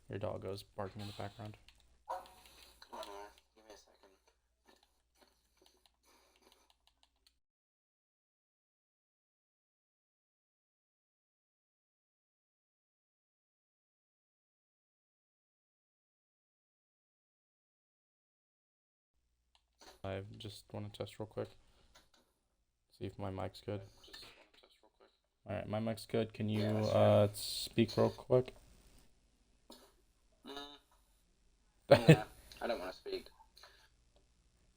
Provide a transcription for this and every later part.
Your dog goes barking in the background. Oh no, give me a second. I just want to test real quick. See if my mic's good. Alright, my mic's good. Can you speak real quick? Yeah, I don't want to speak.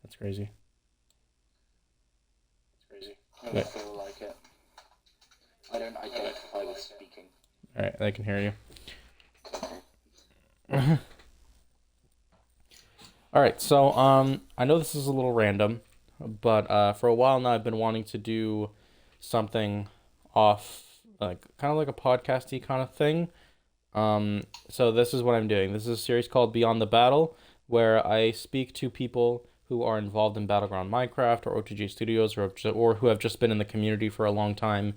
That's crazy. I don't feel like it. I don't identify with speaking. Alright, I can hear you. Okay. Alright, so I know this is a little random, but for a while now I've been wanting to do something off, like kind of like a podcasty kind of thing. So this is what I'm doing. This is a series called Beyond the Battle, where I speak to people who are involved in Battleground Minecraft or OTG Studios, or who have just been in the community for a long time,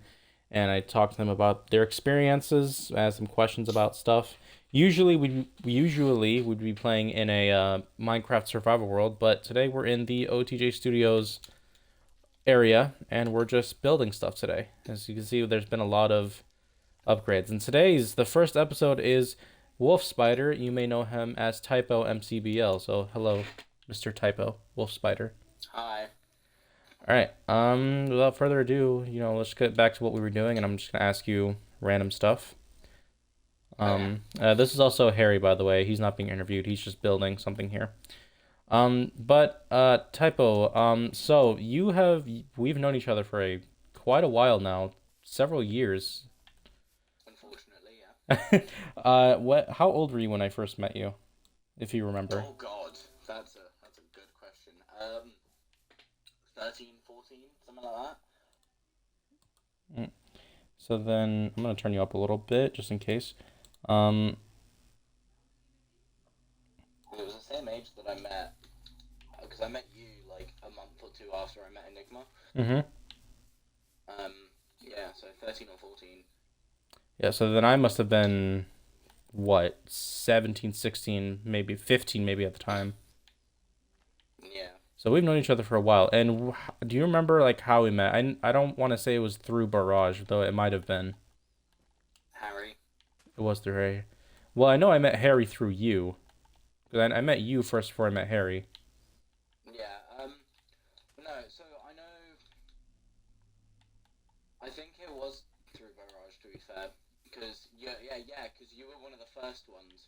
and I talk to them about their experiences, ask them questions about stuff. Usually we'd be playing in a Minecraft survival world, but today we're in the OTJ Studios area, and we're just building stuff today. As you can see, there's been a lot of upgrades. And the first episode is Wolf Spider. You may know him as TYPO MCBL. So hello, Mr. TYPO, Wolf Spider. Hi. All right. Without further ado, let's get back to what we were doing, and I'm just gonna ask you random stuff. This is also Harry, by the way. He's not being interviewed. He's just building something here. TYPO. So we've known each other for quite a while now, several years. Unfortunately, yeah. How old were you when I first met you, if you remember? Oh God, that's a good question. 13, 14, something like that. So then I'm gonna turn you up a little bit just in case. Um, It was the same age that I met, because I met you like a month or two after I met Enigma. mhm. Yeah, so 13 or 14. Yeah, so then I must have been what, 17, 16, maybe 15 maybe at the time. Yeah. So we've known each other for a while. And do you remember like how we met? I don't want to say it was through Barrage, though it might have been. Harry. It was through Harry. Well, I know I met Harry through you. 'Cause I met you first before I met Harry. Yeah, no, so I think it was through Barrage, to be fair, because, because you were one of the first ones,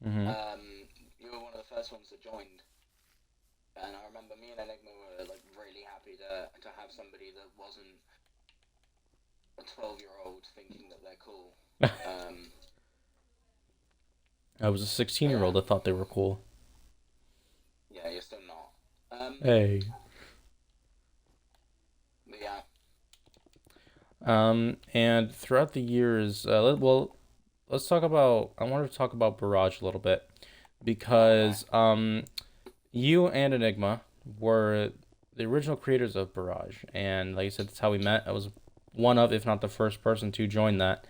Mhm. you were one of the first ones that joined, and I remember me and Enigma were, like, really happy to have somebody that wasn't a 12-year-old thinking that they're cool. I was a 16-year-old that thought they were cool. Yeah, you're still not. Hey. But yeah. And throughout the years, let's talk about. I wanted to talk about Barrage a little bit because you and Enigma were the original creators of Barrage, and like I said, that's how we met. I was one of, if not the first person to join that.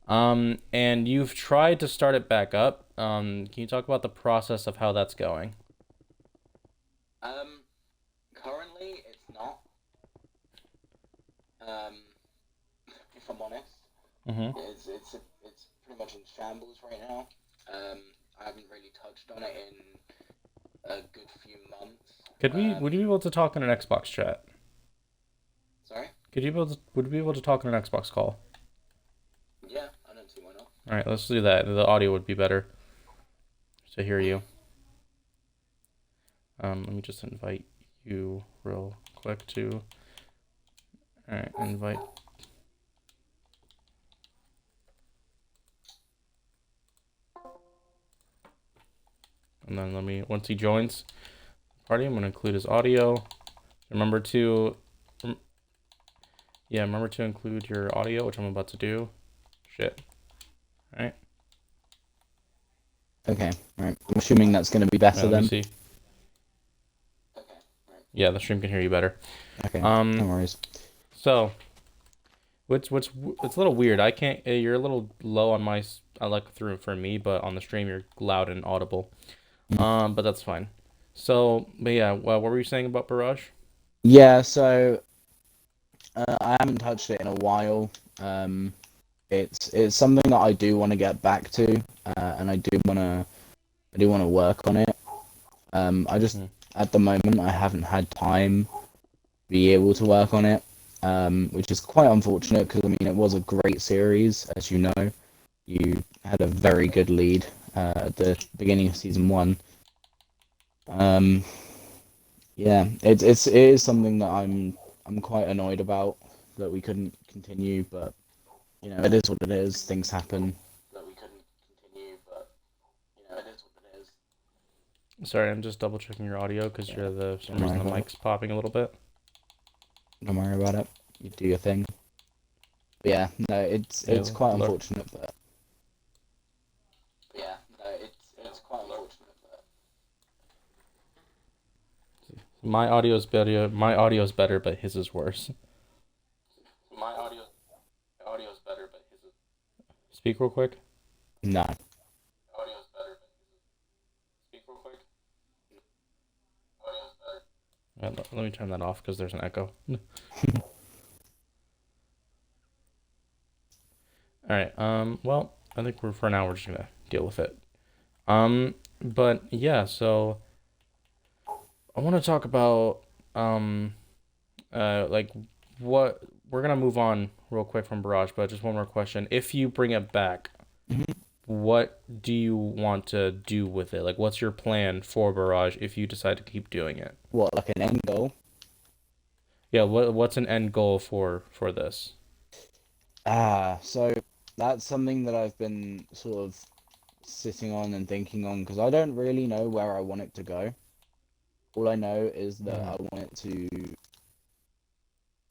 And you've tried to start it back up. Can you talk about the process of how that's going? Currently, it's not. If I'm honest, Mm-hmm. it's pretty much in shambles right now. I haven't really touched on it in a good few months. Would you be able to talk in an Xbox chat? Sorry? Would you be able to talk in an Xbox call? Yeah, I don't see why not. All right, let's do that. The audio would be better to hear you. Let me just invite you real quick too. All right, invite. And then once he joins the party, I'm gonna include his audio. Remember to, remember to include your audio, which I'm about to do. Shit. All right. Okay, right. I'm assuming that's going to be better Let then. me see. Okay, right. Yeah, the stream can hear you better. Okay, no worries. So, what's a little weird. I can't. You're a little low on like through for me, but on the stream you're loud and audible. Mm. But that's fine. So, but yeah, well, what were you saying about Barrage? Yeah, so I haven't touched it in a while. It's something that I do want to get back to, and I do want to work on it. I just at the moment I haven't had time to be able to work on it, which is quite unfortunate because I mean it was a great series, as you know. You had a very good lead at the beginning of season 1. Yeah, it is something that I'm quite annoyed about that we couldn't continue, but you know it is what it is. Things happen. That we couldn't continue, but you know it is what it is. Sorry, I'm just double checking your audio because Yeah. for some reason the mic's popping a little bit. Don't worry about it. You do your thing. But yeah, no, it's quite unfortunate, but yeah, no, it's quite unfortunate, but My audio's better. My audio's better, but his is worse. my audio's better, but his is. Speak real quick. No. Audio's better, but his is. Speak real quick. Audio's better. Let me turn that off because there's an echo. All right. Well, I think for now we're just gonna deal with it. But yeah. So I want to talk about like what we're gonna move on real quick from Barrage, but just one more question. If you bring it back, what do you want to do with it? Like, what's your plan for Barrage if you decide to keep doing it? What, like an end goal? Yeah. What's an end goal for this? So that's something that I've been sort of sitting on and thinking on because I don't really know where I want it to go. All I know is that I want it to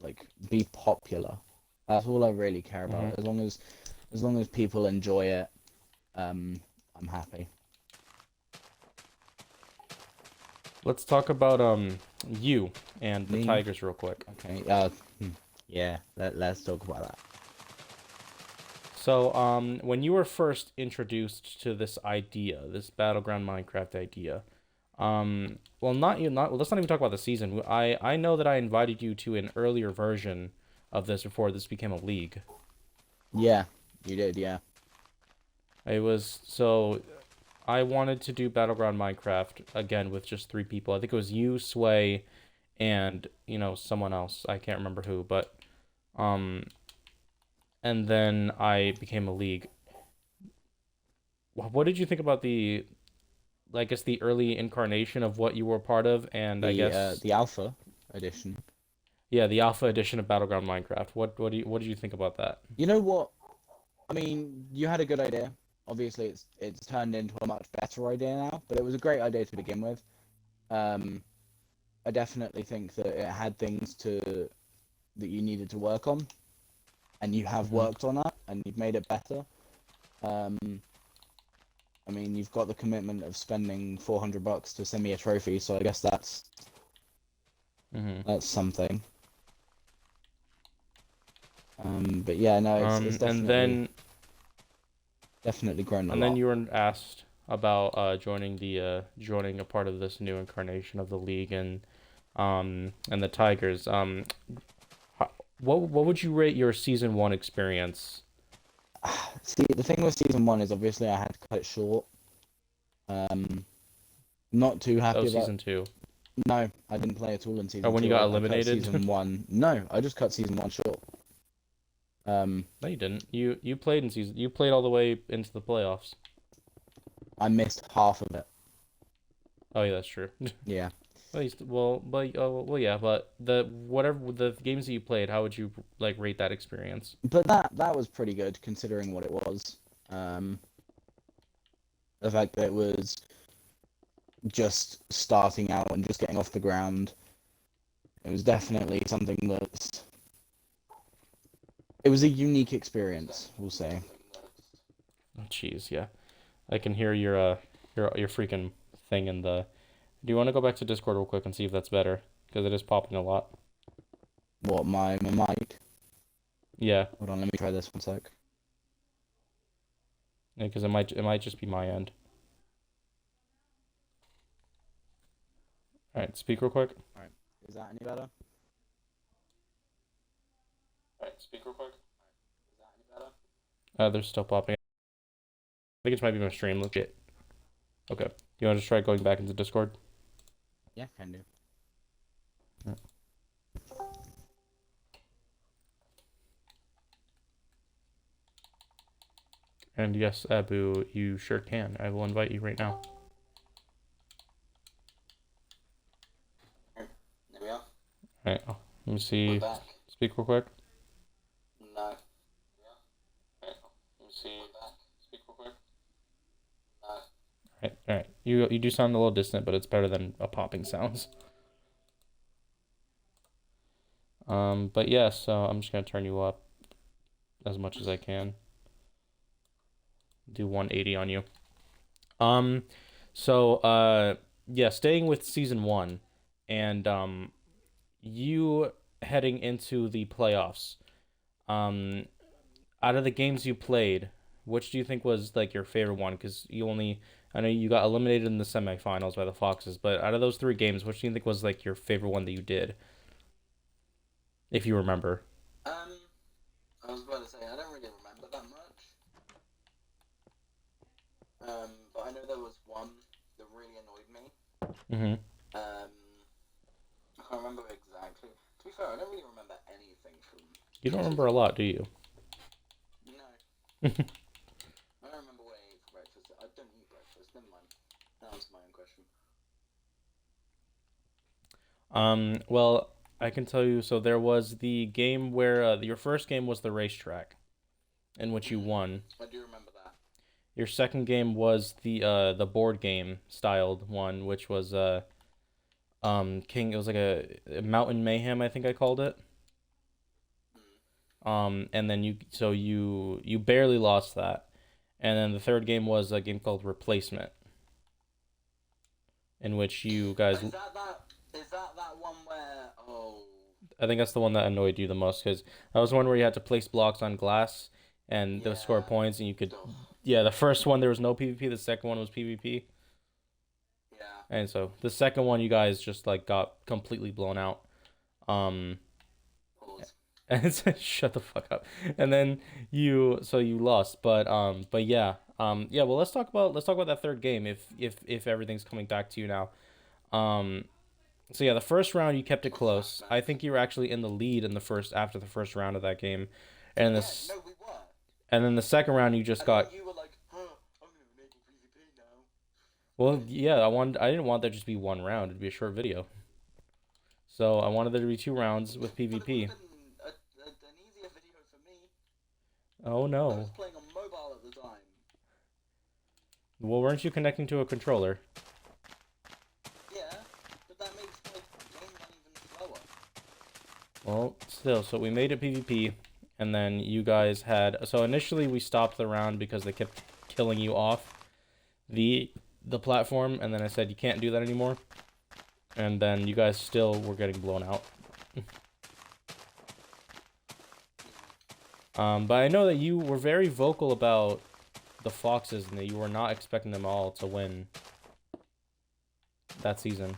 like be popular. That's all I really care about. As long as people enjoy it, I'm happy. Let's talk about you and the Tigers real quick. Okay. Yeah. Let's talk about that. So, when you were first introduced to this idea, this Battleground Minecraft idea, well, let's not even talk about the season. I know that I invited you to an earlier version of this before this became a league. Yeah, you did, yeah. I wanted to do Battleground Minecraft again with just 3 people. I think it was you, Sway, and, someone else. I can't remember who, but, and then I became a league. What did you think about the early incarnation of what you were a part of, and I guess the alpha edition. Yeah, the alpha edition of Battleground Minecraft. What did you think about that? You know what? I mean, you had a good idea. Obviously, it's turned into a much better idea now, but it was a great idea to begin with. I definitely think that it had things that you needed to work on, and you have worked on that, and you've made it better. I mean, you've got the commitment of spending $400 to send me a trophy, so I guess that's something. But yeah, no, it's definitely definitely grown a lot. And then you were asked about joining a part of this new incarnation of the league and the Tigers. What would you rate your season 1 experience? See, the thing with season 1 is obviously I had to cut it short. Not too happy about season 2. No, I didn't play at all in season 2. Oh, when you got eliminated? Season 1. No, I just cut season 1 short. No, you didn't. You played in season. You played all the way into the playoffs. I missed half of it. Oh yeah, that's true. Yeah. Yeah, but the games that you played, how would you rate that experience? But that was pretty good considering what it was. The fact that it was just starting out and just getting off the ground. It was definitely something that. It was a unique experience, we'll say. Oh, jeez, yeah. I can hear your freaking thing in the... Do you want to go back to Discord real quick and see if that's better? Because it is popping a lot. What, my mic? Yeah. Hold on, let me try this one sec. because it might just be my end. All right, speak real quick. All right, is that any better? All right, speak real quick. Is that any better? They're still popping. I think it might be my stream. Look it. Okay. You want to just try going back into Discord? Yeah, can do. Yeah. And yes, Abu, you sure can. I will invite you right now. There we are. All right. Let me We're see. back. Speak real quick. No. All right. Let me see. We're back. Speak real quick. No. All right. All right. You do sound a little distant, but it's better than a popping sounds. But yeah. So I'm just gonna turn you up as much as I can. Do 180 on you. Yeah, staying with season 1 and you heading into the playoffs. Out of the games you played, which do you think was like your favorite one? Because I know you got eliminated in the semifinals by the Foxes, but out of those 3 games, which do you think was like your favorite one that you did? If you remember. I was about to say I don't really remember that much. But I know there was one that really annoyed me. Mm-hmm. I can't remember exactly. To be fair, I don't really remember anything from. You don't remember a lot, do you? No. I don't remember what I ate for breakfast. I don't eat breakfast. Never mind. That was my own question. Well, I can tell you, so there was the game where your first game was the racetrack, in which you won. I do remember that. Your second game was the board game styled one, which was King. It was like a Mountain Mayhem, I think I called it. And then you barely lost that, and then the third game was a game called Replacement, in which you guys. Is that one where? Oh. I think that's the one that annoyed you the most because that was one where you had to place blocks on glass and those score points, and you could. Yeah, the first one there was no PvP. The second one was PvP. Yeah. And so the second one, you guys just like got completely blown out. Pause. And it's shut the fuck up. And then you lost, but yeah. Yeah, well let's talk about that third game if everything's coming back to you now. So yeah, the first round you kept it close. I think you were actually in the lead after the first round of that game. And No, we were. and then the second round you just got. You were like, huh, I'm gonna enable PvP now. Well, yeah, I didn't want there to just be one round. It'd be a short video. So I wanted there to be 2 rounds with PvP. But it would have been an easier video for me. Oh I no. was playing on mobile at the time. Well, weren't you connecting to a controller? Yeah, but that makes my game run even slower. Well, still, so we made it PvP, and then you guys had. So initially we stopped the round because they kept killing you off the platform, and then I said you can't do that anymore. And then you guys still were getting blown out. But I know that you were very vocal about the Foxes and that you were not expecting them all to win that season.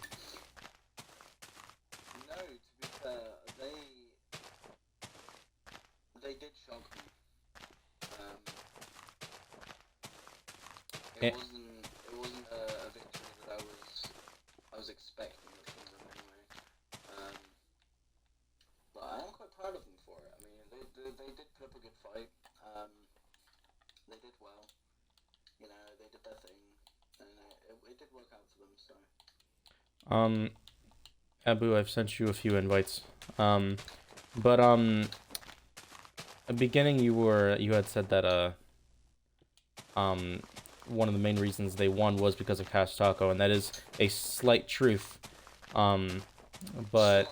No, to be fair, they did shock me. It wasn't a victory that I was expecting from them anyway. But I am quite proud of them for it. I mean, they did put up a good fight. They did well. You know, they did their thing, and it did work out for them. So. Abu, I've sent you a few invites. But at the beginning you had said that one of the main reasons they won was because of Cash Taco, and that is a slight truth. But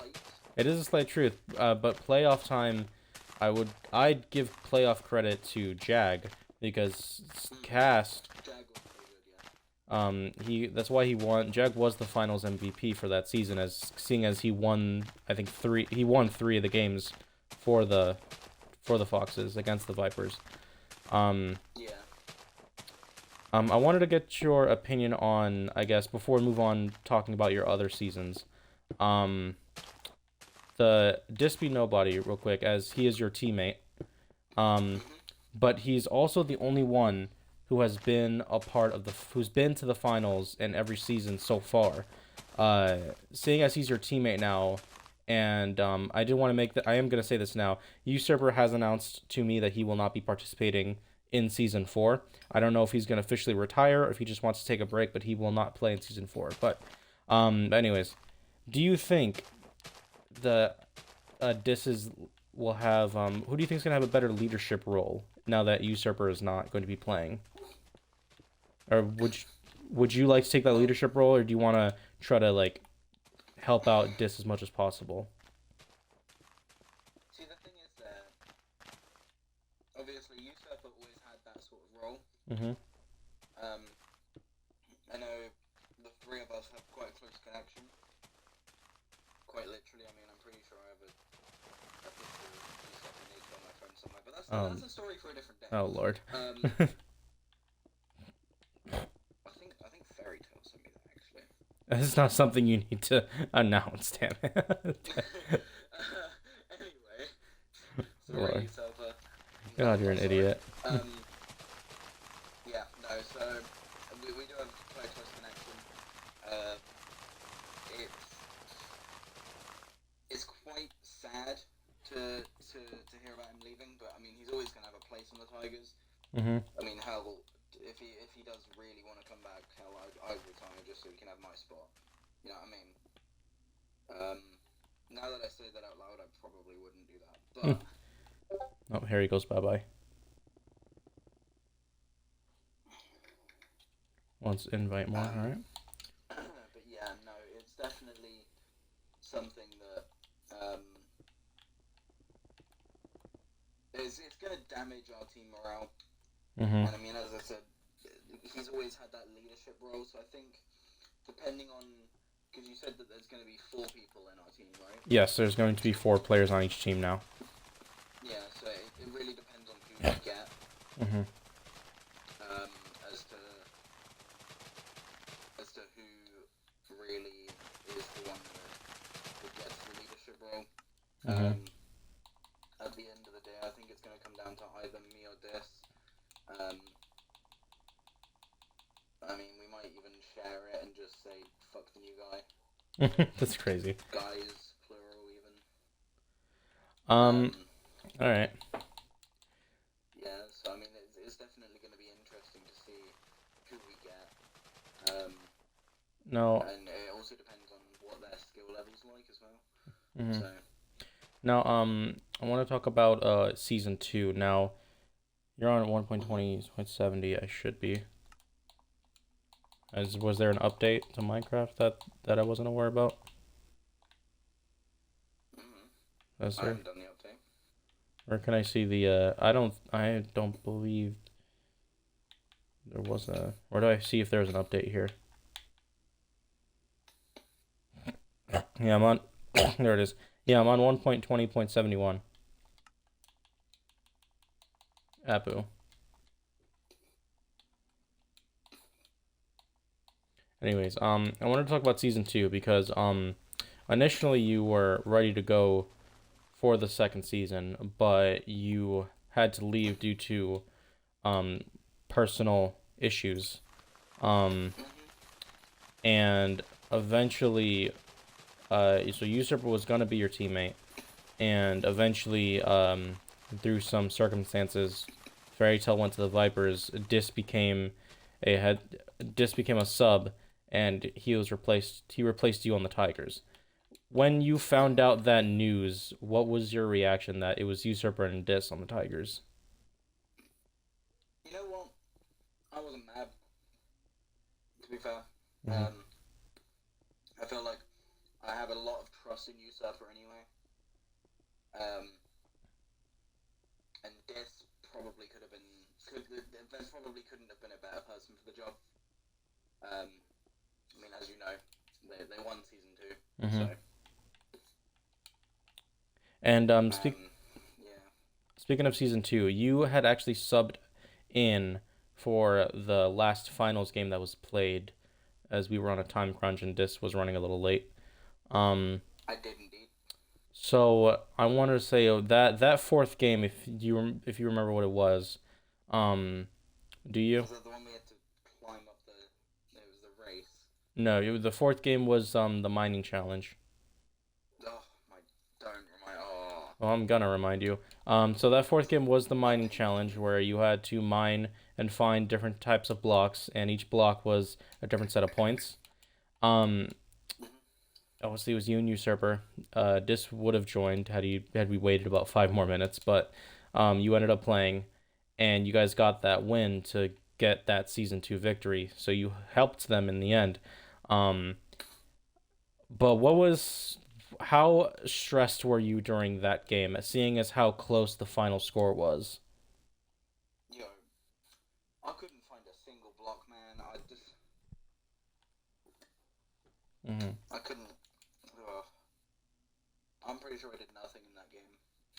it is a slight truth. But playoff time, I'd give playoff credit to Jag because Cast. That's why he won. Jag was the finals MVP for that season, seeing as he won. I think 3 of the games for the Foxes against the Vipers. Yeah. I wanted to get your opinion on, I guess, before we move on talking about your other seasons. Um, the Dispy Nobody, real quick, as he is your teammate. Um, Hmm. but he's also the only one who has been a part of who's been to the finals in every season so far. Seeing as he's your teammate now, and I did want to make that. I am gonna say this now. Usurper has announced to me that he will not be participating in season 4. I don't know if he's gonna officially retire or if he just wants to take a break, but he will not play in season 4. But anyways, do you think the disses will have who do you think is gonna have a better leadership role now that Usurper is not going to be playing? Or would you like to take that Well, leadership role, or do you want to try to like help out Dis as much as possible? see, the thing is that obviously Usurper always had that sort of role. Mm-hmm. Um, I know the three of us have quite a close connection. Quite literally, I mean, I'm pretty sure I have a picture of Usurper naked on my phone somewhere, but that's Um. a story for a different day. Oh Lord. I think Fairy Tail sent me that actually. That's not something you need to announce, damn it. Anyway, sorry, Lord. Usurper. God, Not, you're not an sorry. idiot. Yeah, no. So we do have quite a close connection. Uh, it's it's quite sad to hear about him leaving, but I mean he's always gonna have a place on the Tigers. Mm-hmm. I mean hell, if he does really want to come back, hell I'd retire just so he can have my spot. You know what I mean? Um, now that I say that out loud, I probably wouldn't do that, but Oh, Harry goes bye bye. Let's invite more. All um, right. but yeah, no, it's definitely something that it's going to damage our team morale. Mm-hmm. And I mean, as I said, he's always had that leadership role. So I think, depending on, because you said that there's going to be 4 people in our team, right? Yes, there's going to be 4 players on each team now. Yeah. So it really depends on who we get, Mm-hmm. um, as to who really is the one that gets the leadership role. Mm-hmm. At the end of the day, I think it's going to come down to either me or Dis. Um, I mean, we might even share it and just say "fuck the new guy." That's crazy. Guys, plural even. Um. All right. Yeah. So I mean, it's definitely going to be interesting to see who we get. No. And it also depends on what their skill level's like as well. Mm-hmm. So. Now, I want to talk about season 2. Now, you're on 1.20.70. I should be. As was there an update to Minecraft that I wasn't aware about? Is I there? haven't done the update. Or can I see the? I don't believe there was a. Where do I see if there's an update here? Yeah, I'm on. There it is. Yeah, I'm on 1.20.71. Apu. Anyways, I wanted to talk about season 2 because initially you were ready to go for the second season, but you had to leave due to um personal issues. Um, and eventually, so Usurper was gonna be your teammate, and eventually, through some circumstances, Fairy Tail went to the Vipers. A head. Dis became a sub, and He replaced you on the Tigers. When you found out that news, what was your reaction that it was Usurper and Dis on the Tigers? You know what? I wasn't mad. To be fair, Mm-hmm. I feel like I have a lot of trust in Usurper anyway. And Death probably could have been. There probably couldn't have been a better person for the job. I mean, as you know, they won season 2, Mm-hmm. so And yeah. speaking of season 2, you had actually subbed in for the last finals game that was played, as we were on a time crunch and Dis was running a little late. Um, I did indeed. so I wanted to say that fourth game, if you remember what it was, um, do you? Was that the one we had to climb up the? It was the race. No, the fourth game was the mining challenge. Oh my! Don't remind. Oh. Well, I'm gonna remind you. So that fourth game was the mining challenge where you had to mine and find different types of blocks, and each block was a different set of points. Um, Obviously it was you and Usurper. Dis would have joined had we waited about 5 more minutes, but you ended up playing, and you guys got that win to get that season 2 victory. So you helped them in the end. Um, but how stressed were you during that game, seeing as how close the final score was? Yo, I couldn't find a single block, man. Hmm. I couldn't. Ugh. I'm pretty sure I did nothing in that game,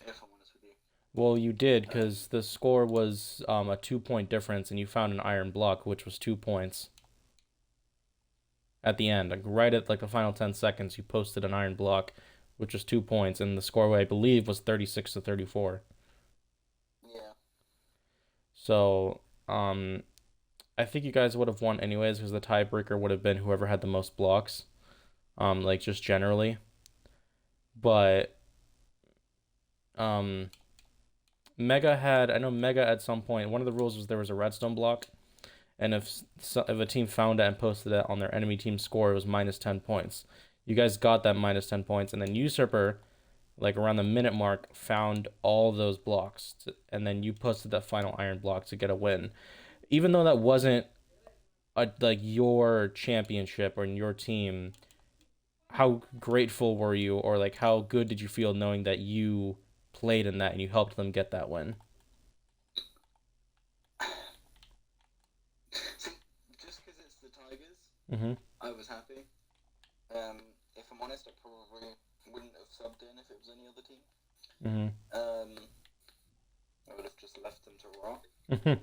if I'm honest with you. Well, you did because the score was a 2 point difference, and you found an iron block, which was 2 points. At the end, like right at like the final 10 seconds, you posted an iron block, which was 2 points, and the score I believe was 36-34. Yeah. So, I think you guys would have won anyways because the tiebreaker would have been whoever had the most blocks, like just generally. But um, I know Mega at some point. One of the rules was there was a redstone block, and if a team found it and posted it on their enemy team's score, it was -10 points. You guys got that -10 points, and then Usurper, like around the minute mark, found all those blocks, and then you posted that final iron block to get a win. Even though that wasn't like your championship or your team, how grateful were you, or like how good did you feel knowing that you played in that and you helped them get that win? See, just because it's the Tigers, Mm-hmm. I was happy. If I'm honest, I probably wouldn't have subbed in if it was any other team. Mm-hmm. I would have just left them to rot. Mm-hmm.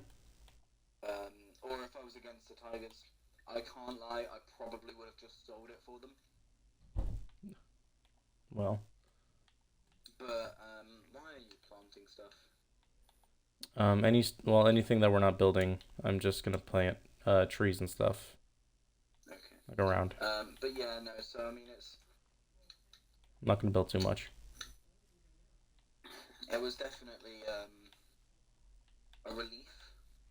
Or if I was against the Tigers, I can't lie, I probably would have just sold it for them. Well, But why are you planting stuff? anything that we're not building, I'm just gonna plant trees and stuff Okay. like around. But yeah, no. So I mean, I'm not gonna build too much. it was definitely a relief,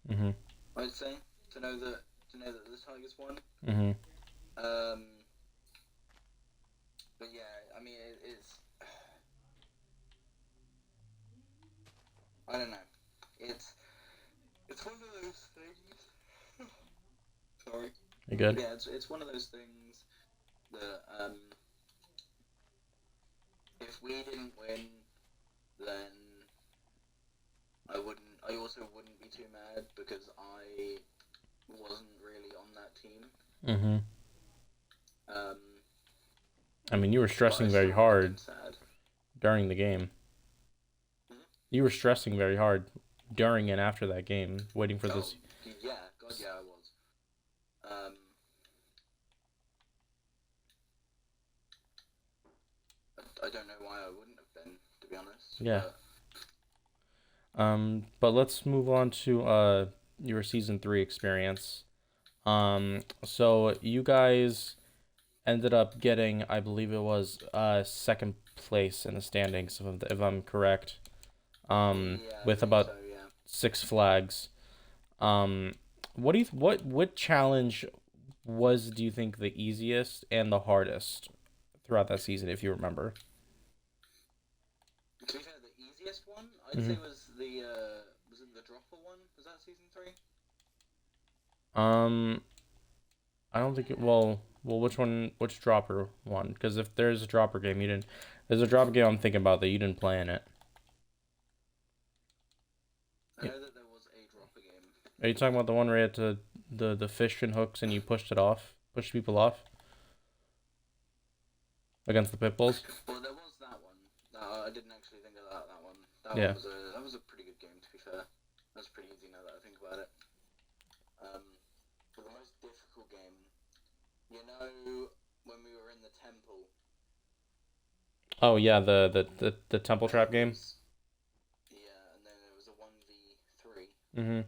Mm-hmm. I'd say, to know that the Tigers won. Mm-hmm. But yeah, I mean, it's I don't know. It's one of those things. Sorry. You good? Yeah, it's one of those things that if we didn't win, then I also wouldn't be too mad because I wasn't really on that team. Mm-hmm. Um, I mean, you were but I stressing still very would have been hard sad. during the game. Mhm. You were stressing very hard during and after that game, waiting for Oh, this. yeah, God, yeah, I was. I don't know why I wouldn't have been, to be honest. Yeah. But But let's move on to your season 3 experience. So you guys ended up getting, I believe it was second place in the standings, if I'm correct. yeah, I With think about so, yeah. 6 flags. Um, what challenge do you think the easiest and the hardest throughout that season, if you remember? To be fair, the easiest one I'd Mm-hmm. say was it the dropper one? Was that season 3? Um, I don't think which one, which dropper one? Because if there's a dropper game, you didn't. There's a dropper game I'm thinking about that you didn't play in it. I know that there was a dropper game. Are you talking about the one where you had to the fish and hooks and you pushed people off against the pit bulls? Well, there was that one. No, I didn't actually think of that one. Yeah. That was a pretty good game, to be fair. That was pretty easy now that I think about it. know when we were in the temple. Oh yeah, the temple trap game. Yeah, and then there was a 1v3, Mm-hmm. and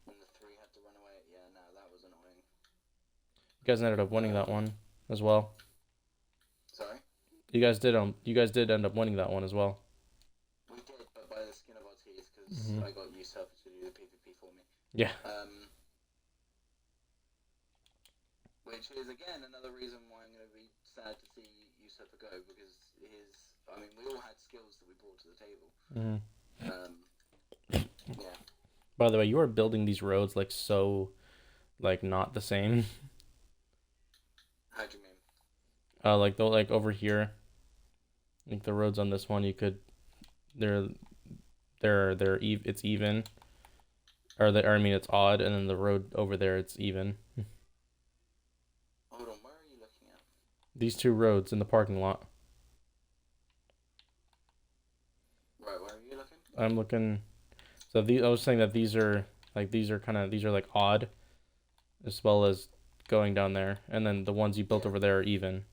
the 3 had to run away. Yeah, no, that was annoying. You guys ended up winning that one as well. Sorry? You guys did end up winning that one as well. We did, but by the skin of our teeth, because Mm-hmm. I got usurper to do the PvP for me. Yeah. Which is, again, another reason why I'm going to be sad to see usurper go, because we all had skills that we brought to the table. Mm-hmm. Yeah. By the way, you are building these roads like so, like not the same. How do you mean? Like over here, like the roads on this one, you could, they're it's even, or I mean it's odd, and then the road over there it's even. Hold on, where are you looking at? These two roads in the parking lot. Right, where are you looking? I'm looking. So I was saying that these are like odd, as well as going down there, and then the ones you built over there are even.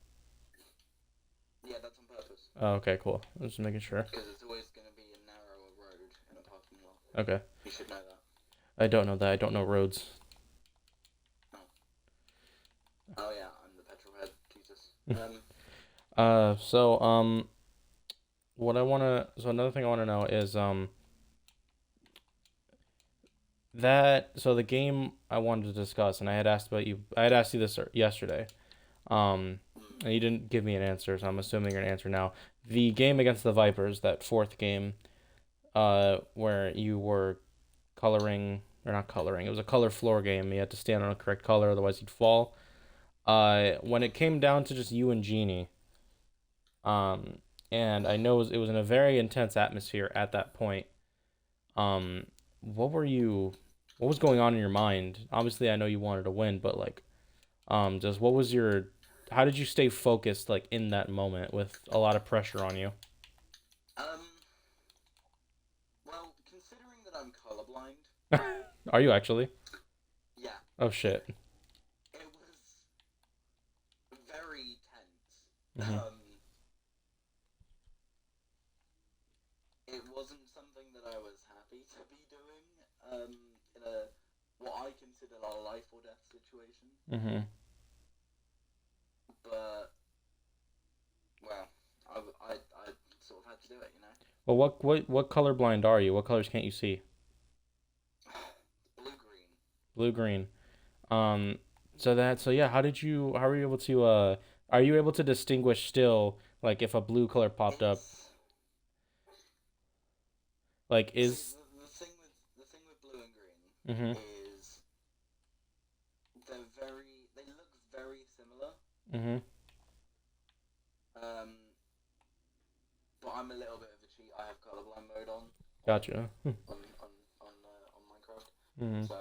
Yeah, that's on purpose. Oh, okay, cool. I was just making sure. Because it's always going to be a narrower road in a parking lot. Okay. You should know that. I don't know that. I don't know roads. Oh yeah, I'm the petrol head. Jesus. So another thing I wanna know is that so the game I wanted to discuss, and I had asked you this yesterday, and you didn't give me an answer, so I'm assuming you're gonna answer now. The game against the Vipers, that fourth game, where you were coloring or not coloring, it was a color floor game. You had to stand on a correct color, otherwise you'd fall. When it came down to just you and Jeannie, um, and I know it was in a very intense atmosphere at that point. Um, what was going on in your mind? Obviously, I know you wanted to win, but like, just how did you stay focused like in that moment with a lot of pressure on you? Well, considering that I'm colorblind. Are you actually? Yeah. Oh shit. It was very tense. Mm-hmm. It wasn't something that I was happy to be doing. In a what I consider a life or death situation. Mm-hmm. But well, I sort of had to do it, you know. Well, what colorblind are you? What colors can't you see? Blue green. Blue green. Um, so yeah, how were you able to are you able to distinguish still like if a blue color popped up? Like is The thing with blue and green mm-hmm. is they look very similar. Mm-hmm. But I'm a little bit of a cheat. I have colorblind mode on. Gotcha. on Minecraft. Mm-hmm. So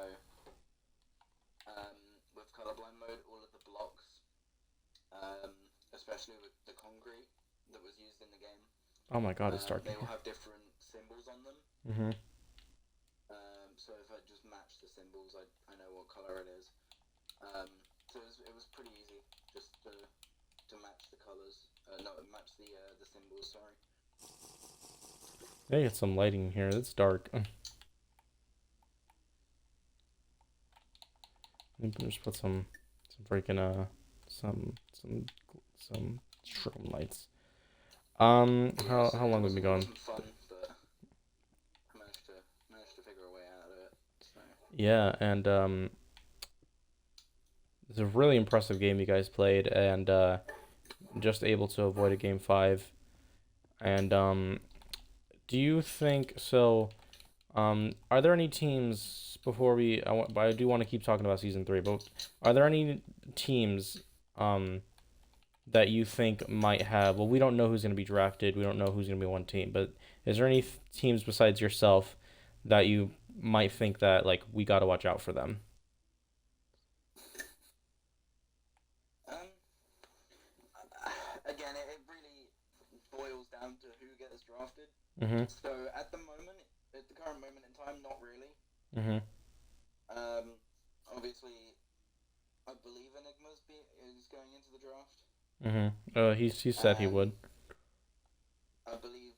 with colorblind mode, all of the blocks, especially with the concrete that was used in the game. Oh my god, it's dark. They will have different symbols on them. Mm-hmm. So if I just match the symbols, I know what color it is. So it was pretty easy just to match the colors. Match the symbols. Sorry. Yeah, get some lighting here. It's dark. Let me just put some freaking some strobe lights. How long have we been going? It wasn't fun, but I managed to figure a way out of it. So. Yeah, and it's a really impressive game you guys played, and just able to avoid a game 5. And do you think so? Are there any teams before I do want to keep talking about season 3, but are there any teams that you think might have? Well, we don't know who's going to be drafted. We don't know who's going to be one team, but is there any teams besides yourself that you might think that like we got to watch out for them? Again, it really boils down to who gets drafted. Mm-hmm. So at the current moment in time, not really. Mm-hmm. Obviously, I believe is going into the draft. He said he would. And I believe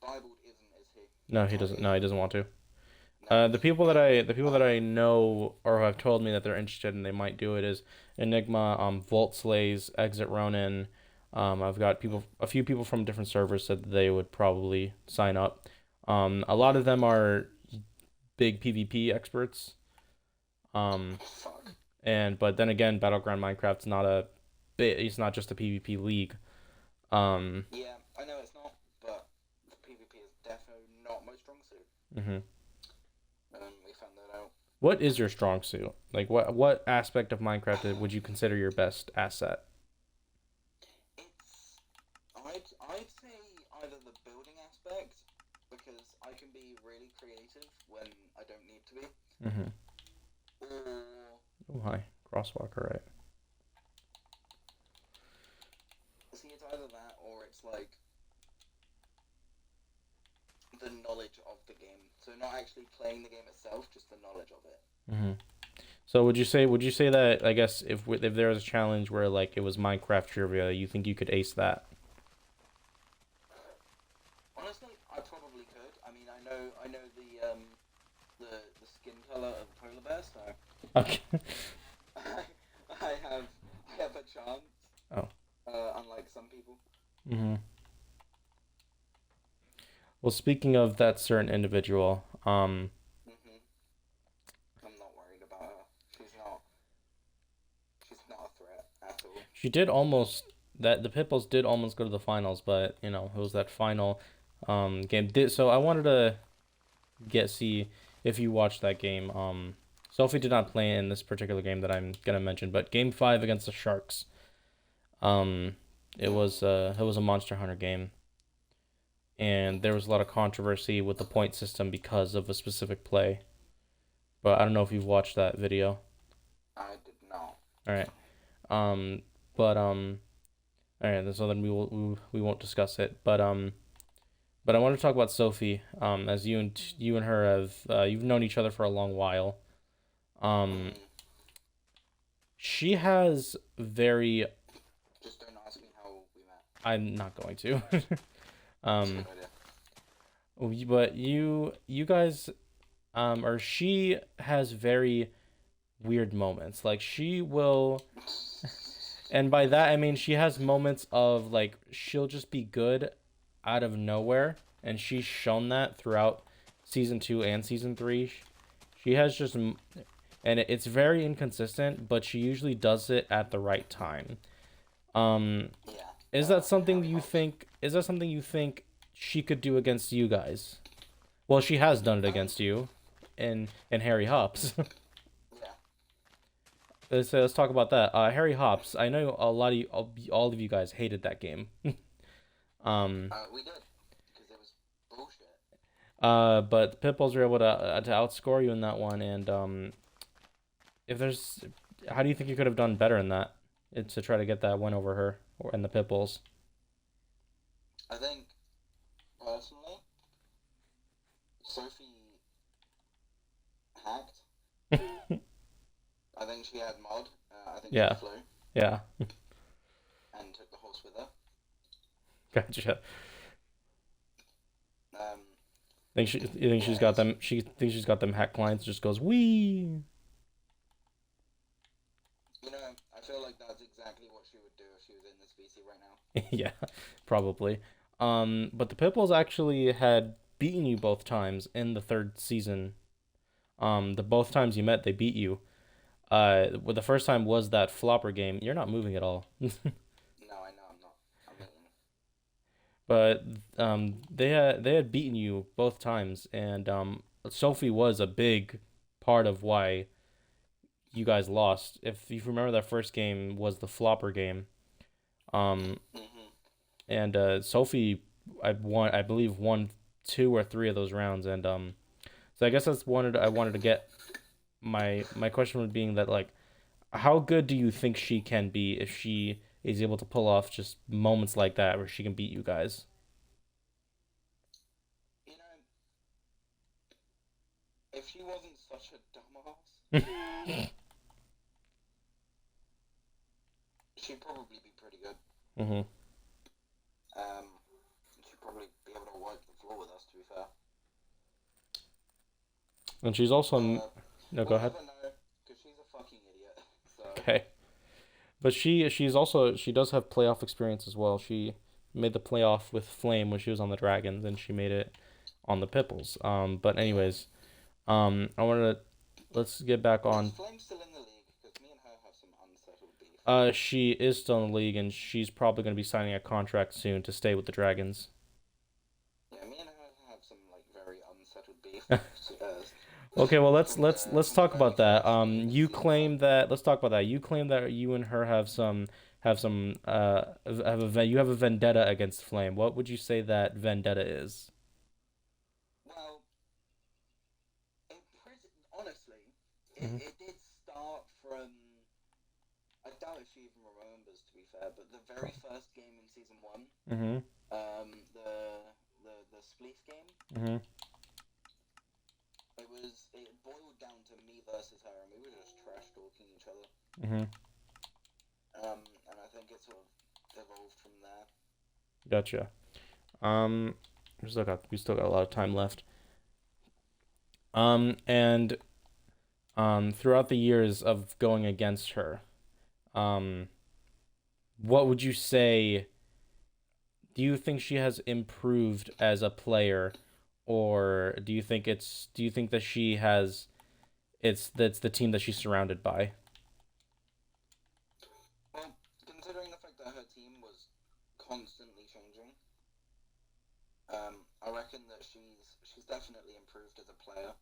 Bible isn't, is he? No, he Or doesn't. is No, he he? doesn't want to. No, he doesn't. Okay. The people that I know or have told me that they're interested and they might do it is Enigma, Volt Slays, Exit Ronin. I've got a few people from different servers said that they would probably sign up. A lot of them are big PvP experts. Fuck. But then again, Battleground Minecraft's not it's not just a PvP league. Yeah, I know it's not, but the PvP is definitely not my strong suit. hmm We found that out. What is your strong suit? Like what aspect of Minecraft would you consider your best asset? It's I'd say either the building aspect, because I can be really creative when I don't need to be, Mm-hmm. or Oh hi, crosswalker, right? see, it's either that or it's like the knowledge of the game. So not actually playing the game itself, just the knowledge of it. Mm-hmm. So would you say that I guess if there was a challenge where like it was Minecraft trivia, you think you could ace that? Honestly, I probably could. I mean, I know the skin color of a polar bear, so Okay. I have a chance. Oh. Unlike some people. Mm-hmm. Well, speaking of that certain individual, Mhm. I'm not worried about her. She's not. She's not a threat at all. she did almost that the Pitbulls did almost go to the finals, but you know it was that final game. So I wanted to see if you watched that game. Sophie did not play in this particular game that I'm gonna mention, but Game 5 against the Sharks. Um, it was a Monster Hunter game, and there was a lot of controversy with the point system because of a specific play. But I don't know if you've watched that video. I did not. All right. Um, but all right. So then we won't discuss it. But I want to talk about Sophie. As you and her have you've known each other for a long while. Um, Mm. she has very. Just don't ask me how we met. I'm not going to. That's a good idea. But you guys, or she has very weird moments. Like she will, and by that I mean she has moments of like she'll just be good out of nowhere, and she's shown that throughout season 2 and season 3. She has just, and it's very inconsistent, but she usually does it at the right time. Um, Yeah. is that something Harry you Hobbs. think? Is that something you think she could do against you guys? Well, she has done it Um. against you, in Harry Hops. Yeah. Let's talk about that. Harry Hops. I know a lot of you, all of you guys hated that game. um, We did because it was bullshit. but the Pitbulls were able to outscore you in that one. And if there's, how do you think you could have done better in that? To try to get that win over her and the Pitbulls. I think personally, Sophie hacked. I think she had mod. I think Yeah. she flew Yeah, and took the horse with her. gotcha. Um. You think she's got them? She thinks she's got them hack clients. Just goes wee. You know, I feel like that's exactly what she would do if she was in this VC right now. Yeah, probably. But the Pitbulls actually had beaten you both times in the third season. The both times you met, they beat you. Well, the first time was that flopper game. You're not moving at all. No, I know I'm not. I'm eating. But they had beaten you both times, and Sophie was a big part of why you guys lost. If you remember, that first game was the flopper game. Um, Mhm. and Sophie, I believe won 2 or 3 of those rounds, and so I guess I wanted to get my question would being that like, how good do you think she can be if she is able to pull off just moments like that where she can beat you guys? You know, if she wasn't such a dumbass, she'd probably be pretty good. Mhm. She'd probably be able to wipe the floor with us, to be fair. And she's also No, go ahead. Never know, because she's a fucking idiot. So. Okay. But she does have playoff experience as well. She made the playoff with Flame when she was on the Dragons, and she made it on the Pipples. But anyways, I wanted to let's get back on. Is Flame still in the league? Because me and her have some unsettled beef. She is still in the league, and she's probably going to be signing a contract soon to stay with the Dragons. Yeah, me and her have some like very unsettled beef. Okay, well let's From let's the let's from the talk very about that. first game of You season one. claim that let's talk about that. You claim that you and her you have a vendetta against Flame. What would you say that vendetta is? Well, honestly, Mhm. it did start from. I doubt if she even remembers, to be fair, but the very first game in season one, Mhm. the Spleef game, Mhm. it boiled down to me versus her, and we were just trash talking each other. Mhm. And I think it sort of evolved from there. Gotcha. Um, we still got a lot of time left. And throughout the years of going against her, um, what would you say? Do you think she has improved as a player, or do you think that she has that's the team that she's surrounded by? Well, considering the fact that her team was constantly changing, I reckon that she's definitely improved as a player.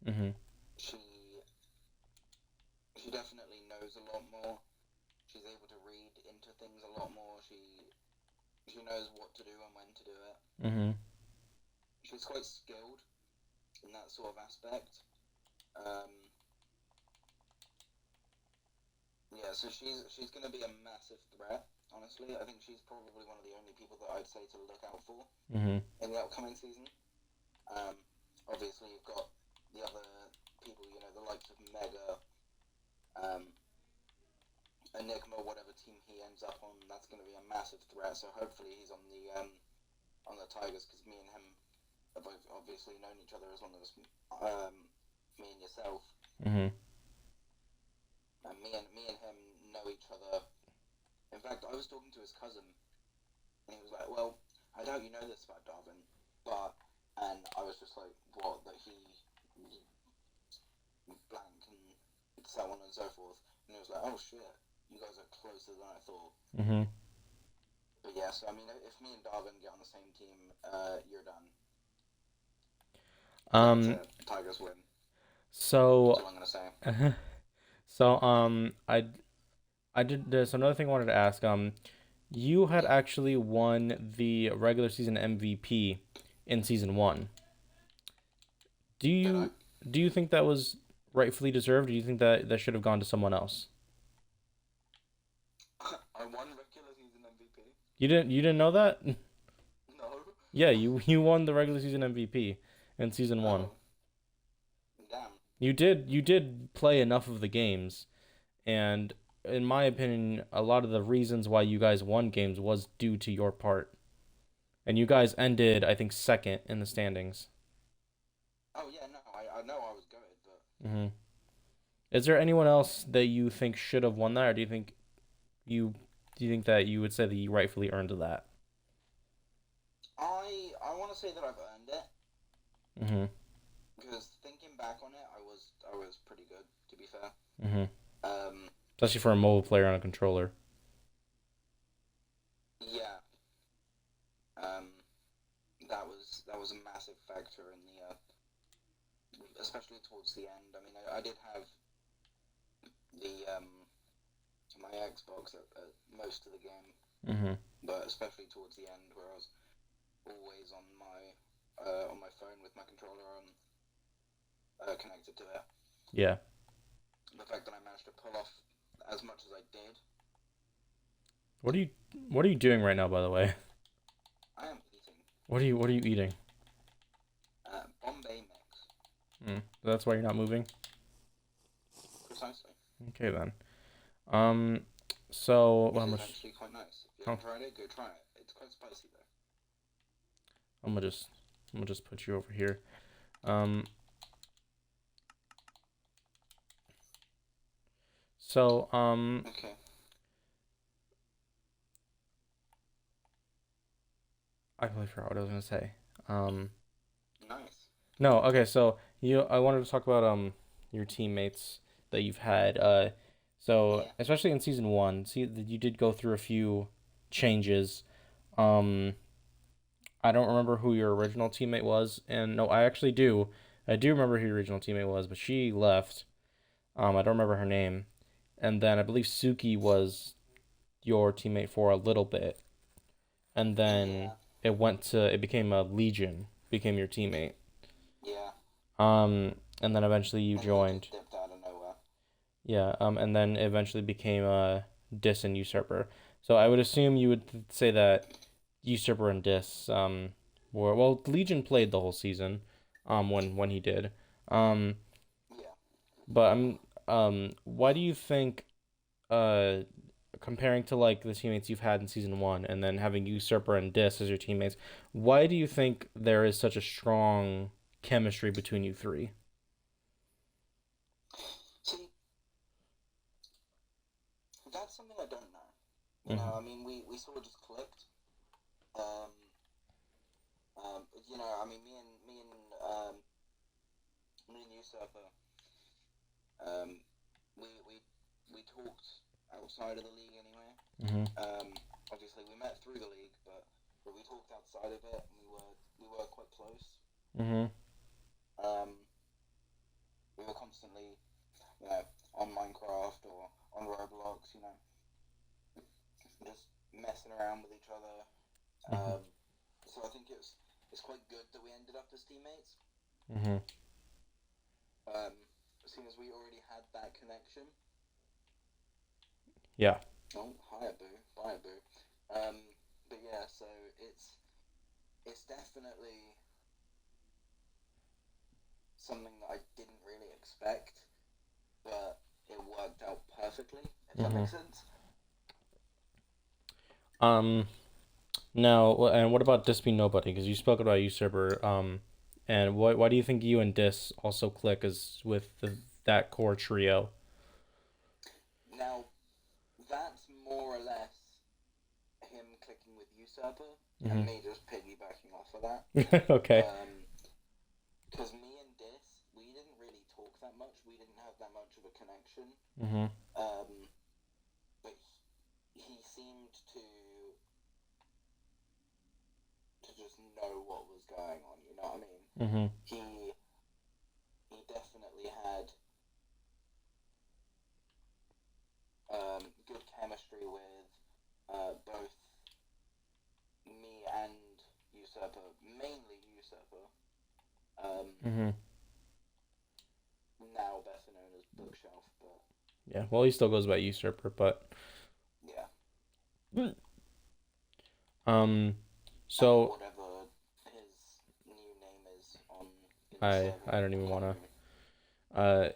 Mhm. She she definitely knows a lot more. She's able to read into things a lot more. She knows what to do and when to do it. Mhm. She's quite skilled in that sort of aspect. Um, yeah, so she's going to be a massive threat. Honestly, I think she's probably one of the only people that I'd say to look out for Mhm. in the upcoming season. Obviously, you've got the other people, the likes of Mega, Enigma, whatever team he ends up on. That's going to be a massive threat. So hopefully he's on the Tigers, because me and him have obviously known each other as long as me and yourself. Mhm. And me and him know each other. In fact, I was talking to his cousin, and he was like, "Well, I doubt you know this about Darwin, but," and I was just like, "What? That he blank and so on and so forth." And he was like, "Oh shit, you guys are closer than I thought." Mhm. But yeah, so I mean, if me and Darwin get on the same team, you're done. That's Um. it. Tigers win. That's So. all I'm gonna say. So. I did. There's another thing I wanted to ask. You had Yeah. actually won the regular season MVP in season one. Do Did I? you do you think that was rightfully deserved? Or do you think that that should have gone to someone else? I won regular season MVP. You didn't know that? No. Yeah, you won the regular season MVP in season one. Oh, damn. You did play enough of the games, and in my opinion, a lot of the reasons why you guys won games was due to your part. And you guys ended, I think, second in the standings. Oh yeah, no, I know I was good, but Hmm. Is there anyone else that you think should have won that, or you do you think that you would say that you rightfully earned that? I want to say that I've earned it, Hmm. because thinking back on it, I was pretty good, to be fair. Hmm. Um, Especially for a mobile player on a controller. yeah. Um, that was a massive factor in especially towards the end. I mean, I did have the my Xbox at most of the game, Hmm. but especially towards the end, where I was always on my phone with my controller on, connected to it. Yeah. The fact that I managed to pull off as much as I did, What are you What are you doing right now, by the way? I am eating What are you eating? Bombay mix, That's why you're not moving. precisely. Okay then. Um, So It I'm is gonna, actually quite nice. If you oh, haven't tried it, go try it. It's quite spicy though. I'm gonna just I'm gonna just put you over here. Um, so Okay, I really forgot what I was gonna say. Um, nice. no, okay, so I wanted to talk about your teammates that you've had. So Yeah. especially in season one, see that you did go through a few changes. Um, I don't remember who your original teammate was, and no, I actually do. I do remember who your original teammate was, but she left. I don't remember her name. And then I believe Suki was your teammate for a little bit, and then Yeah. it became a Legion, became your teammate. Yeah. And then eventually you And he joined. just dipped out of nowhere. Yeah, and then eventually became a Dis and Usurper. So I would assume you would say that Usurper and Dis were well, Legion played the whole season, when he did. Um, Yeah. but why do you think uh comparing to like the teammates you've had in season one and then having Usurper and Dis as your teammates, why do you think there is such a strong chemistry between you three? See, that's something I don't know. Mm-hmm. I mean, we sort of just clicked. Um, um, me and Usurper, um, we we we talked outside of the league anyway. Mm-hmm. Obviously we met through the league, but we talked outside of it, and we were quite close. Mm-hmm. Um, we were constantly, you know, on Minecraft or on Roblox, just messing around with each other. Mm-hmm. So I think it's quite good that we ended up as teammates. Mm-hmm. Um, seeing as we already had that connection. Yeah. Oh, hi Boo, bye Boo. Um, but yeah, so it's definitely something that I didn't really expect, but it worked out perfectly. If that Mm-hmm. makes sense. Um, Now, and what about Dis be Nobody? Because you spoke about Usurper. And why do you think you and Dis also click as with that core trio? Now that's more or less him clicking with Usurper and Mm-hmm. me just piggybacking off of that. Okay. Because me and Dis, we didn't really talk that much. We didn't have that much of a connection. Mm-hmm. Um, but he seemed to just know what was going on. You know what I mean? Mm-hmm. He definitely had good chemistry with both me and Usurper, mainly Usurper. Um, Mm-hmm. Now better known as Bookshelf, but Yeah. Well, he still goes by Usurper, but yeah, um, and so whatever his new name is on in the I server, don't even can't wanna. remember. Uh,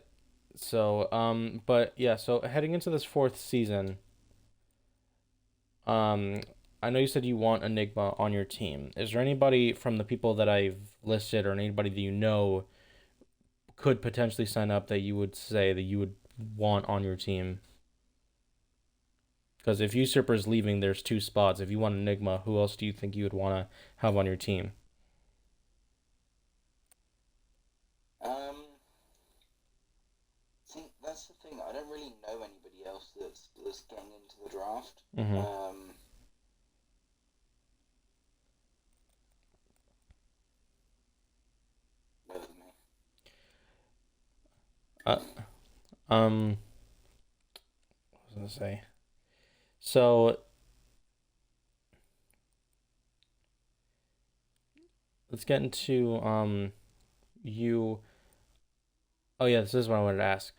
but yeah. So heading into this fourth season, um, I know you said you want Enigma on your team. Is there anybody from the people that I've listed, or anybody that you know could potentially sign up that you would say that you would want on your team? Because if Usurper's leaving, there's two spots. If you want Enigma, who else do you think you would want to have on your team? Um, See, that's the thing. I don't really know anybody else that's getting into the draft. Mm-hmm. With me. Uh, um, what was I gonna say? So let's get into you. Oh yeah, this is what I wanted to ask.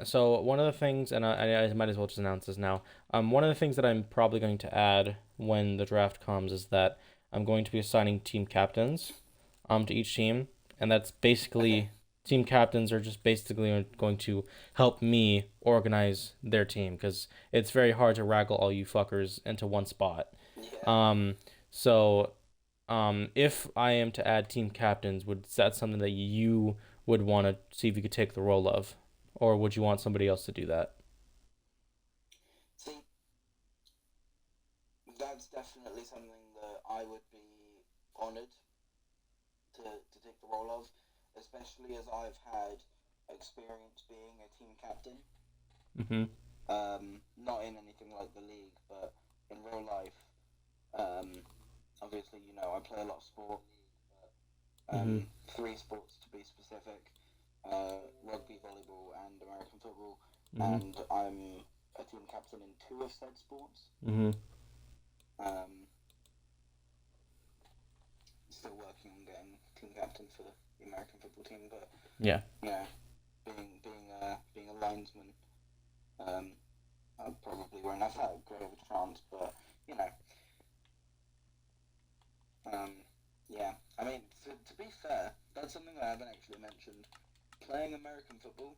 So one of the things, and I might as well just announce this now. One of the things that I'm probably going to add when the draft comes is that I'm going to be assigning team captains, to each team, and that's Okay. basically team captains are just basically going to help me organize their team because it's very hard to raggle all you fuckers into one spot. Yeah. Um, so if I am to add team captains, would that something that you would want to see if you could take the role of, or would you want somebody else to do that? See, that's definitely something that I would be honoured to take the role of, especially as I've had experience being a team captain. Mm-hmm. Not in anything like the league, but in real life. Um, Obviously, I play a lot of sport. Mm-hmm. Three sports to be specific: rugby, volleyball, and American football. Mm-hmm. And I'm a team captain in two of said sports. Mm-hmm. Um, Still working on getting team captain for the American football team, but Yeah. being a linesman, I probably won't have that great of a chance. But you know, yeah. I mean, to be fair, that's something I haven't actually mentioned. Playing American football,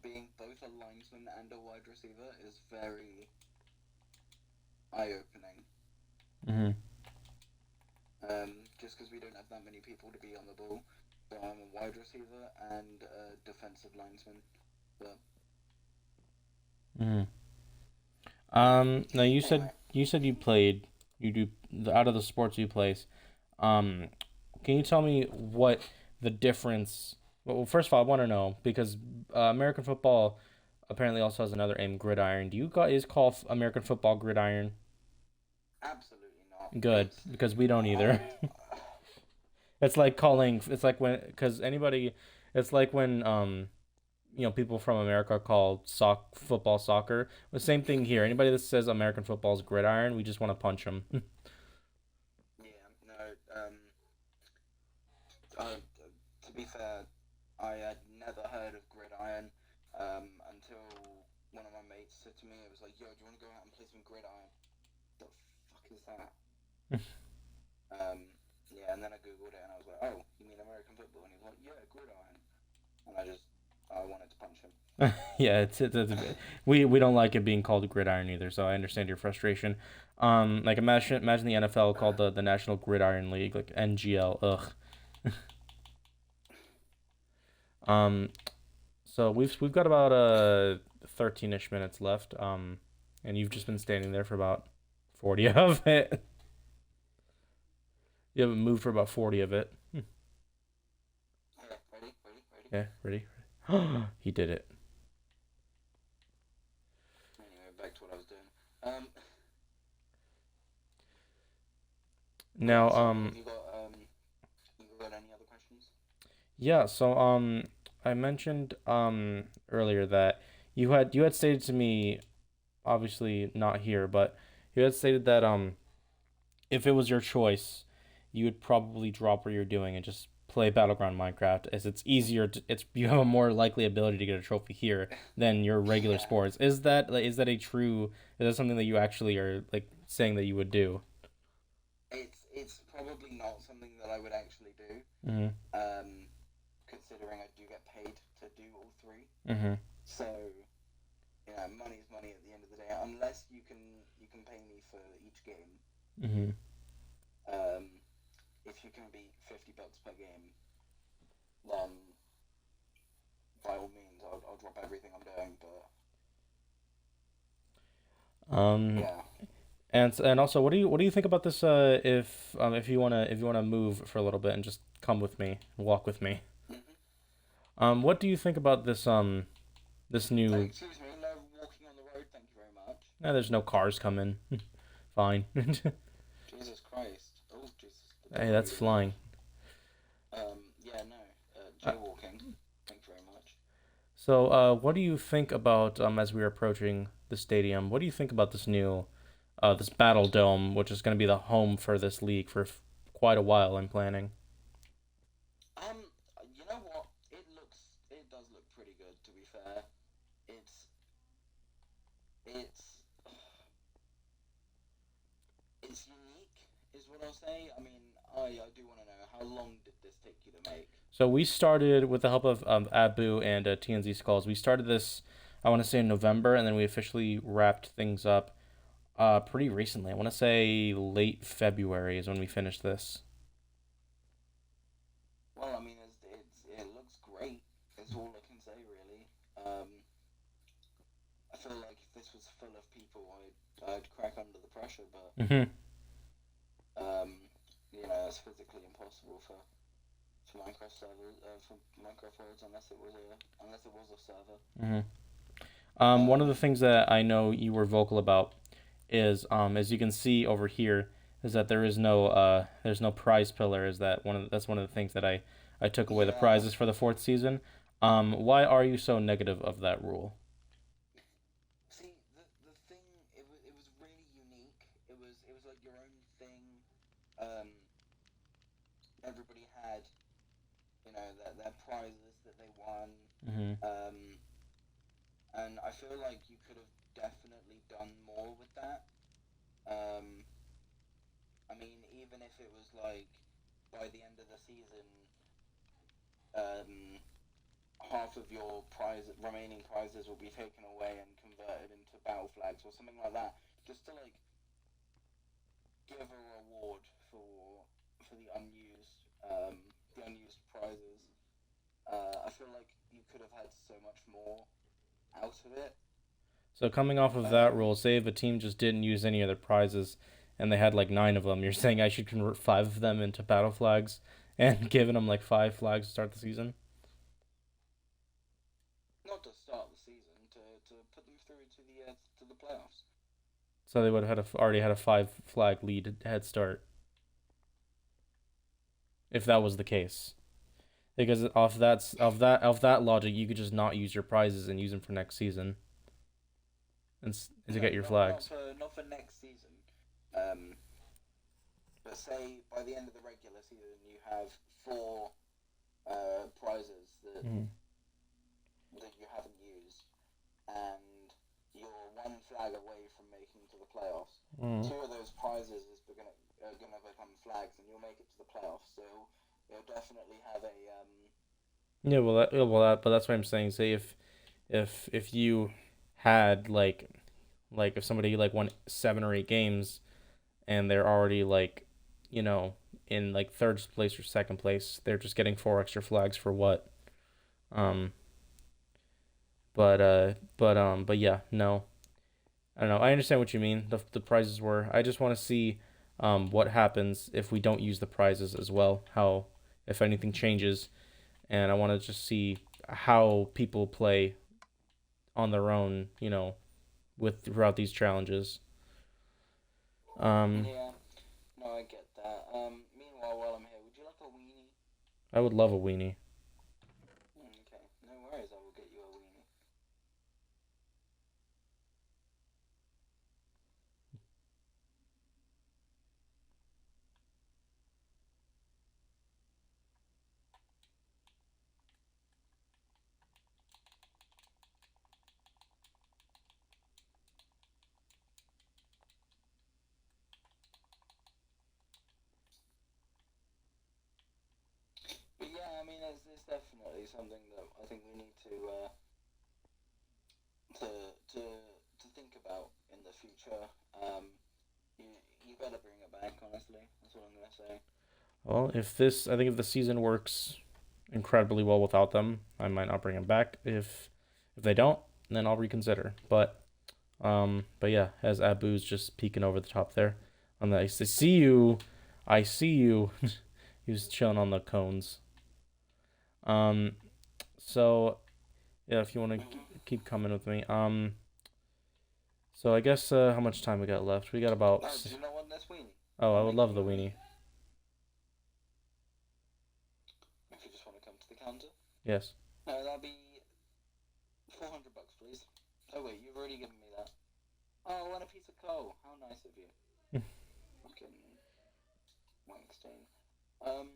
being both a linesman and a wide receiver, is very eye-opening. Mm-hmm. Just because we don't have that many people to be on the ball. So I'm a wide receiver and a defensive linesman. But Mm-hmm. Now anyway, you said you do out of the sports you play. Um, can you tell me what the difference? Well, first of all, I want to know because American football apparently also has another name, gridiron. Do you guys call American football gridiron? absolutely not. Good, because we don't I, either. It's like calling. It's like when because anybody. It's like when people from America call football soccer. The same thing here. Anybody that says American football is gridiron, we just want to punch them. yeah, no. To be fair, I had never heard of gridiron until one of my mates said to me, it was like, "Yo, do you want to go out and play some gridiron?" The fuck is that? Yeah, and then I googled it and I was like, "Oh, you mean American football?" And he was like, "Yeah, gridiron." And I wanted to punch him. Yeah, we don't like it being called gridiron either, so I understand your frustration. Like imagine the NFL called the National Gridiron League, like NGL. Ugh. Um, so we've got about 13ish minutes left. And you've just been standing there for about 40 of it. You haven't moved for about 40 of it. Yeah, ready. Yeah, ready? He did it. Anyway, back to what I was doing. Now, So you got any other questions? yeah, so I mentioned earlier that you had stated to me, obviously not here, but you had stated that if it was your choice, you would probably drop what you're doing and just play Battleground Minecraft as it's easier it's you have a more likely ability to get a trophy here than your regular Yeah, sports. Is that a true is that something that you actually are like saying that you would do? it's probably not something that I would actually do. Mhm. Considering I do get paid to do all three. Mhm. So money's money at the end of the day. Unless you can pay me for each game. Mhm. Um, if you can beat $50 per game, then by all means, I'll drop everything I'm doing. But Um yeah, and also what do you think about this if you want to move for a little bit and just come with me, walk with me. mm-hmm. What do you think about this new Excuse me, no walking on the road. Thank you very much. there's no cars coming. Fine. Jesus Christ. Oh Jesus, the Hey, dog. that's flying. Yeah, no. Uh, Jaywalking. Thank you very much. So, what do you think about as we are approaching the stadium? What do you think about this new, this Battle Dome, which is going to be the home for this league for quite a while? I'm planning. Um, you know what? It does look pretty good. To be fair, it's it's it's unique is what I'll say. I mean, I do want to know how long did this take you to make? So we started with the help of Abu and TNZ Skulls. We started this, I want to say in November, and then we officially wrapped things up pretty recently. I want to say late February is when we finished this. Well, I mean, it looks great. Is all I can say really. I feel like if this was full of people, I'd crack under the pressure, but Mm-hmm. you know, it's physically impossible for Minecraft servers, for Minecraft worlds, unless it was a server. Mm-hmm. One of the Um, things that I know you were vocal about is, as you can see over here, is that there's no prize pillar. Is that that's one of the things that I took away the yeah. prizes for the fourth season. Why are you so negative of that rule? See, the thing, it was really unique. It was like your own thing. Um, everybody had, you know, their prizes that they won. Mm-hmm. Um, and I feel like you could have definitely done more with that. Um, I mean, even if it was like by the end of the season, um, half of your remaining prizes will be taken away and converted into battle flags or something like that, just to like give a reward for the unused prizes. I feel like you could have had so much more out of it. So coming off of that Um, rule, say if a team just didn't use any other prizes and they had like nine of them, you're saying I should convert five of them into battle flags and giving them like five flags to start the season, Not to start the season, to put them through to the playoffs. so they would have already had a five flag lead head start if that was the case. Because of that logic, you could just not use your prizes and use them for next season and to No, get your not flags. not for next season. Um, but say by the end of the regular season, you have four prizes Mm. that you haven't used, and you're one flag away from making to the playoffs. Mm. Two of those prizes are gonna become flags, and you'll make it to the playoffs. So you'll definitely have a Yeah, but that's what I'm saying. Say if you had like if somebody like won 7 or 8 games and they're already like, you know, in like third place or second place, they're just getting four extra flags for what? Um, but yeah, no, I don't know. I understand what you mean. The prizes were. I just want to see, what happens if we don't use the prizes as well. How if anything changes, and I want to just see how people play on their own. You know, with throughout these challenges. Um, yeah. No, I get that. Meanwhile, while I'm here, would you like a weenie? I would love a weenie. Okay, no worries. I will get you a weenie. But yeah, I mean, it's definitely something that I think we need to to to think about in the future. Um, you you better bring it back. Honestly, that's what I'm gonna say. Well, I think if the season works incredibly well without them, I might not bring them back. If they don't, then I'll reconsider. But yeah, as Abu's just peeking over the top there, on the I see you, I see you. He was chilling on the cones. Um, so yeah, if you want to Mm-hmm. keep coming with me. So I guess how much time we got left? We got about. Oh, do you not want this weenie? Oh, I I'll would make love you the a weenie. weenie. If you just want to come to the counter. Yes. No, that'll be $400, please. Oh wait, you've already given me that. Oh, and a piece of coal. How nice of you. Fucking Wankstein. Um,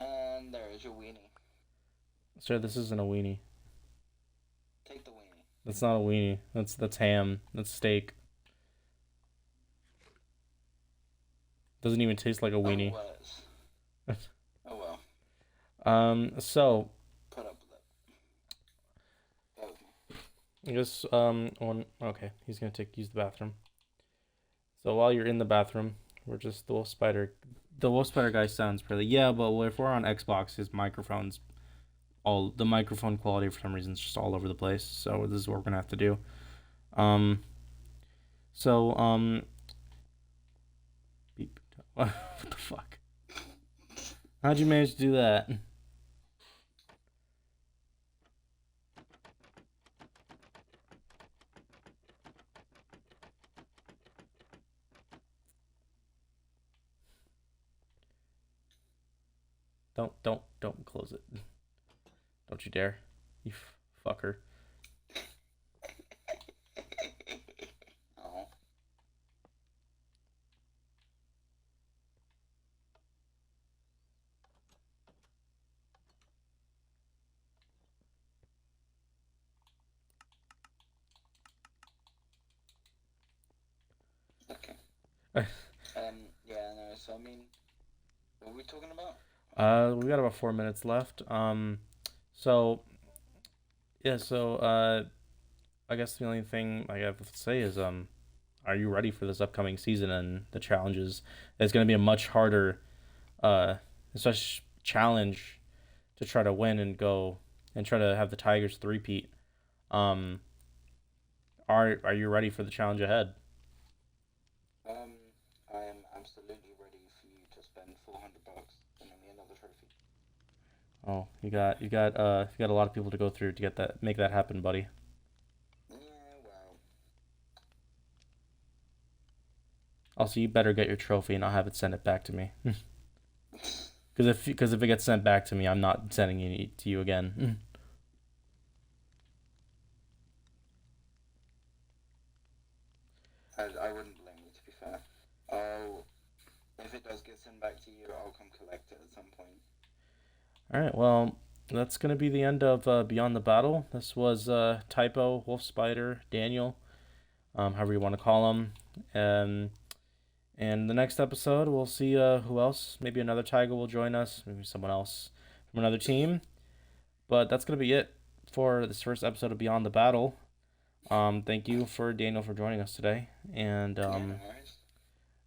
and there is your weenie. Sir, this isn't a weenie. Take the weenie. That's not a weenie. That's ham. That's steak. Doesn't even taste like a Oh, weenie. worse. Oh well. So Put up with it. Go with me. I guess okay, he's gonna use the bathroom. So while you're in the bathroom, we're just the wolf spider guy sounds pretty, yeah, but if we're on Xbox, his microphone's all the microphone quality for some reason is just all over the place. So this is what we're gonna have to do. Um so beep. What the fuck? How'd you manage to do that? Don't close it. Don't you dare. You fucker. Oh. Okay. Yeah, no, so I mean, what were we talking about? We got about 4 minutes left. So yeah, I guess the only thing I have to say is, are you ready for this upcoming season and the challenges? It's going to be a much harder, such challenge to try to win and go and try to have the Tigers three-peat. Um, are you ready for the challenge ahead? Um, I am absolutely ready for you to spend $400 and only another trophy. Oh, you got a lot of people to go through to make that happen, buddy. Yeah, well, Also, you better get your trophy and I'll have it send it back to me. Because if it gets sent back to me, I'm not sending it to you again. I wouldn't blame you, to be fair. I'll, if it does get sent back to you, I'll come collect it at some point. All right, well, that's gonna be the end of Beyond the Battle. This was Typo, Wolf Spider, Daniel, however you want to call him. Um, and the next episode, we'll see who else. Maybe another Tiger will join us. Maybe someone else from another team. But that's gonna be it for this first episode of Beyond the Battle. Thank you for Daniel for joining us today, and Yeah, no worries.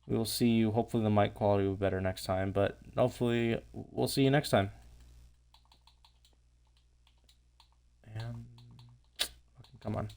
we will see you. Hopefully, the mic quality will be better next time, but hopefully, we'll see you next time. And fucking come on.